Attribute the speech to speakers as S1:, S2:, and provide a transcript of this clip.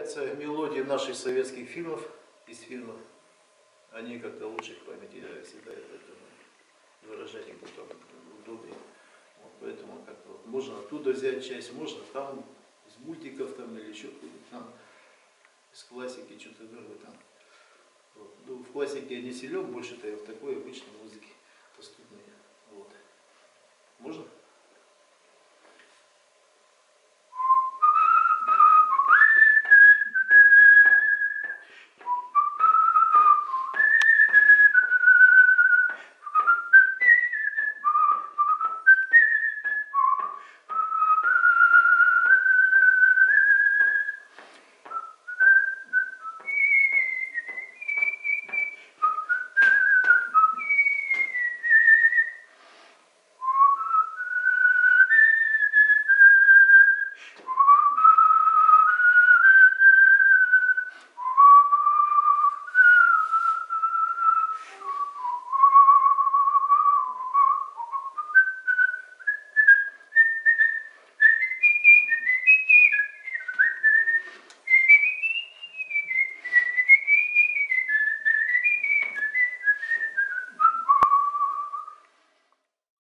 S1: нравятся мелодии наших советских фильмов, из фильмов. Они как-то лучше в памяти всегда это выражение потом удобнее. Вот, поэтому как-то вот можно оттуда взять часть, можно там из мультиков там или еще какой-нибудь там, из классики, что-то другое там. Вот. Ну, в классике я не силен, больше-то я в такой обычной музыке доступной. Вот. Можно?